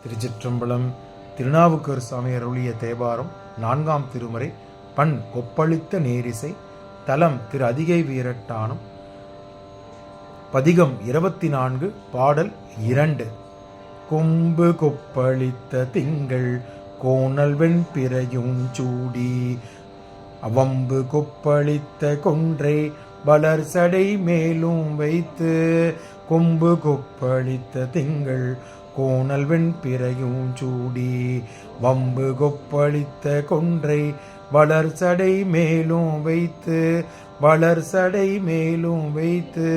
திருச்சிற்றம்பலம். திருநாவுக்கர் சாமி அருளிய தேவாரம் 4ஆம் திருமுறை. பண் கொப்பளித்த நேரிசை. தலம் திரு அதிகை வீரட்டானம். பதிகம் 24. பாடல் 2. கொம்பு கொப்பளித்த திங்கள் கோணல் வெண்பிறையும் சூடி அவம்பு கொப்பளித்த கொன்றை வளர் சடை மேலும் வைத்து கொம்பு கொப்பளித்த திங்கள் கோணல் வெண்பிறையும் சூடி வம்பு கொப்பளித்த கொன்றை வளர் சடை மேலும் வைத்து வளர் சடை மேலும் வைத்து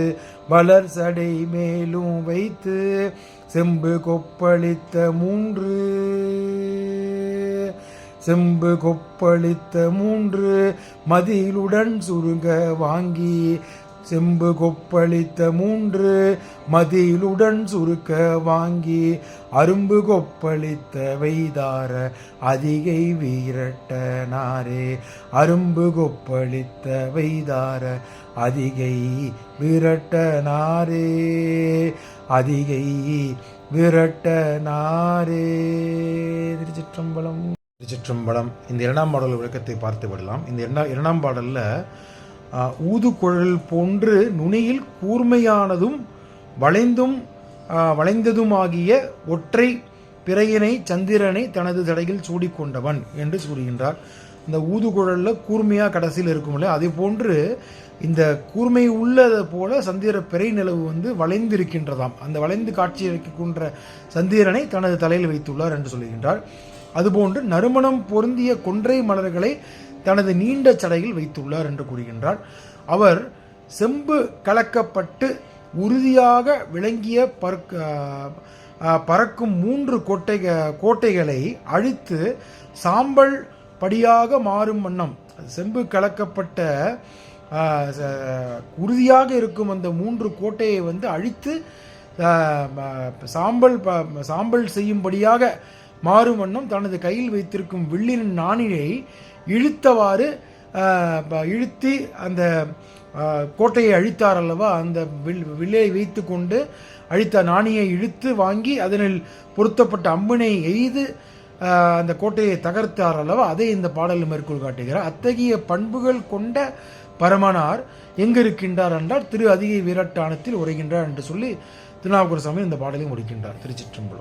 வளர் சடை மேலும் வைத்து செம்பு கொப்பளித்த மூன்று செம்பு கொப்பளித்த மூன்று மதிலுடன் சுருங்க வாங்கி செம்பு கொப்பளித்த மூன்று மதிலுடன் சுருக்க வாங்கி அரும்பு கொப்பளித்த வைதார அதிகை வீரட்டனாரே அரும்பு கொப்பளித்த வைதார அதிகை வீரட்டனாரே அதிகை வீரட்டனாரே. திருச்சிற்றம்பலம். திருச்சிற்றம்பலம். இந்த 2ஆம் பாடல் விளக்கத்தை பார்த்து விடலாம். இந்த 2ஆம் பாடலில் ஊதுகுழல் போன்று நுனியில் கூர்மையானதும் வளைந்ததுமாகிய ஒற்றை பிறையினை சந்திரனை தனது தடையில் சூடிக்கொண்டவன் என்று கூறுகின்றார். இந்த ஊதுகுழலில் கூர்மையாக கடைசியில் இருக்கும் இல்லையா, அதே போன்று இந்த கூர்மை உள்ளதை போல சந்திர பிறை நிலவு வளைந்திருக்கின்றதாம். அந்த வளைந்து காட்சியளிக்கின்ற சந்திரனை தனது தலையில் வைத்துள்ளார் என்று சொல்லுகின்றார். அதுபோன்று நறுமணம் பொருந்திய கொன்றை மலர்களை தனது நீண்ட சடையில் வைத்துள்ளார் என்று கூறுகின்றார். அவர் செம்பு கலக்கப்பட்டு உறுதியாக விளங்கிய பறக்கும் 3 கோட்டைகளை அழித்து சாம்பல் படியாக மாறும் வண்ணம் செம்பு கலக்கப்பட்ட உறுதியாக இருக்கும் அந்த 3 கோட்டையை அழித்து சாம்பல் செய்யும்படியாக மாறும் வண்ணம் தனது கையில் வைத்திருக்கும் வில்லின் நாணியை இழுத்தவாறு இழுத்தி அந்த கோட்டையை அழித்தார் அல்லவா, அந்த வில்லை வைத்து கொண்டு அழித்த நாணியை இழுத்து வாங்கி அதனில் பொருத்தப்பட்ட அம்பினை எய்து அந்த கோட்டையை தகர்த்தார் அல்லவா, அதை இந்த பாடலில் மேற்கோள் காட்டுகிறார். அத்தகைய பண்புகள் கொண்ட பரமனார் எங்கு இருக்கின்றார் என்றால் திரு அதிகை வீரட்டானத்தில் உரைகின்றார் என்று சொல்லி திருநாவுக்கர் சாமி இந்த பாடலை முடிக்கின்றார். திருச்சிற்றம்பலம்.